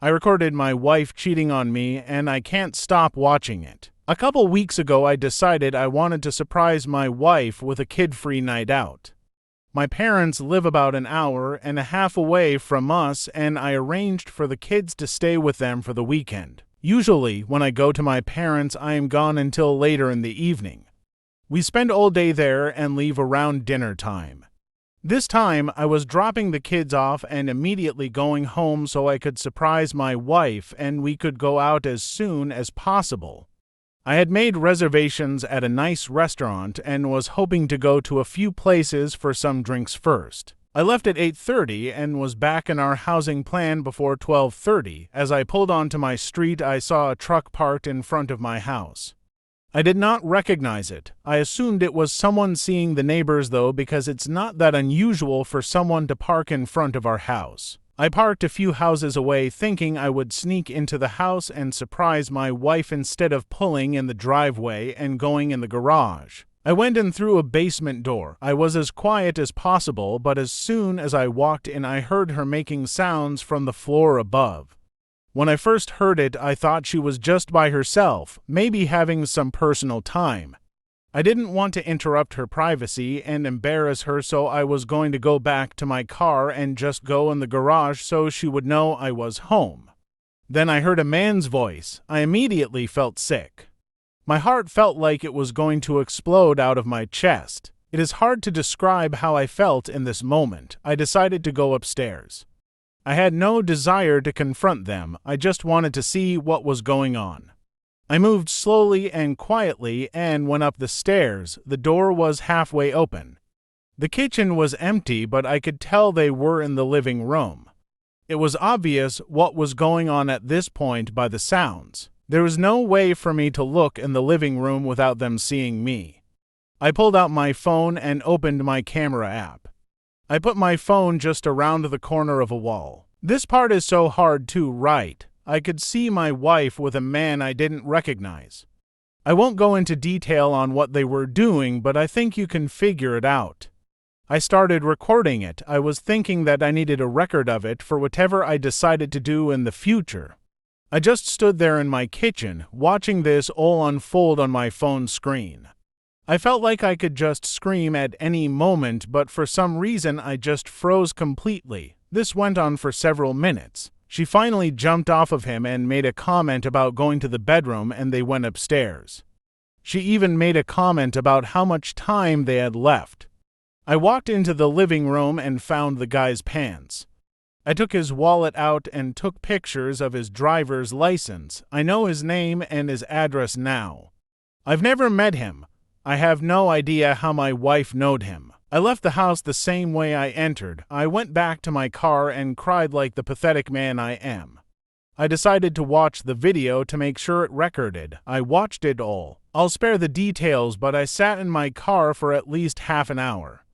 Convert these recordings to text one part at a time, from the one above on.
I recorded my wife cheating on me, and I can't stop watching it. A couple weeks ago, I decided I wanted to surprise my wife with a kid-free night out. My parents live about an hour and a half away from us, and I arranged for the kids to stay with them for the weekend. Usually, when I go to my parents', I am gone until later in the evening. We spend all day there and leave around dinner time. This time, I was dropping the kids off and immediately going home so I could surprise my wife and we could go out as soon as possible. I had made reservations at a nice restaurant and was hoping to go to a few places for some drinks first. I left at 8:30 and was back in our housing plan before 12:30. As I pulled onto my street, I saw a truck parked in front of my house. I did not recognize it. I assumed it was someone seeing the neighbors though, because it's not that unusual for someone to park in front of our house. I parked a few houses away thinking I would sneak into the house and surprise my wife instead of pulling in the driveway and going in the garage. I went in through a basement door. I was as quiet as possible, but as soon as I walked in, I heard her making sounds from the floor above. When I first heard it, I thought she was just by herself, maybe having some personal time. I didn't want to interrupt her privacy and embarrass her, so I was going to go back to my car and just go in the garage so she would know I was home. Then I heard a man's voice. I immediately felt sick. My heart felt like it was going to explode out of my chest. It is hard to describe how I felt in this moment. I decided to go upstairs. I had no desire to confront them. I just wanted to see what was going on. I moved slowly and quietly and went up the stairs. The door was halfway open. The kitchen was empty, but I could tell they were in the living room. It was obvious what was going on at this point by the sounds. There was no way for me to look in the living room without them seeing me. I pulled out my phone and opened my camera app. I put my phone just around the corner of a wall. This part is so hard to write. I could see my wife with a man I didn't recognize. I won't go into detail on what they were doing, but I think you can figure it out. I started recording it. I was thinking that I needed a record of it for whatever I decided to do in the future. I just stood there in my kitchen, watching this all unfold on my phone screen. I felt like I could just scream at any moment, but for some reason I just froze completely. This went on for several minutes. She finally jumped off of him and made a comment about going to the bedroom, and they went upstairs. She even made a comment about how much time they had left. I walked into the living room and found the guy's pants. I took his wallet out and took pictures of his driver's license. I know his name and his address now. I've never met him. I have no idea how my wife knowed him. I left the house the same way I entered. I went back to my car and cried like the pathetic man I am. I decided to watch the video to make sure it recorded. I watched it all. I'll spare the details, but I sat in my car for at least half an hour.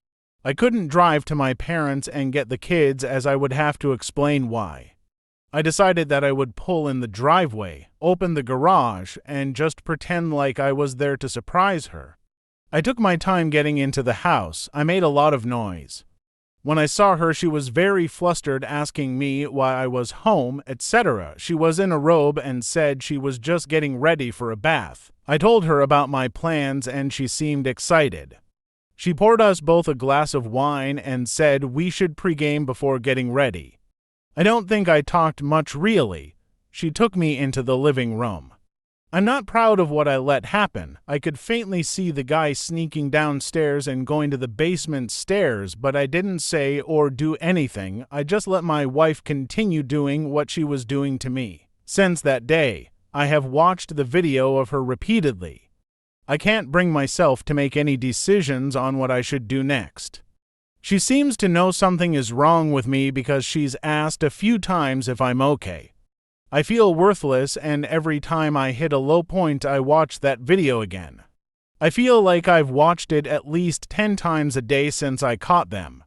I couldn't drive to my parents and get the kids as I would have to explain why. I decided that I would pull in the driveway, open the garage, and just pretend like I was there to surprise her. I took my time getting into the house. I made a lot of noise. When I saw her, she was very flustered, asking me why I was home, etc. She was in a robe and said she was just getting ready for a bath. I told her about my plans and she seemed excited. She poured us both a glass of wine and said we should pregame before getting ready. I don't think I talked much really. She took me into the living room. I'm not proud of what I let happen. I could faintly see the guy sneaking downstairs and going to the basement stairs, but I didn't say or do anything. I just let my wife continue doing what she was doing to me. Since that day, I have watched the video of her repeatedly. I can't bring myself to make any decisions on what I should do next. She seems to know something is wrong with me because she's asked a few times if I'm okay. I feel worthless, and every time I hit a low point I watch that video again. I feel like I've watched it at least 10 times a day since I caught them.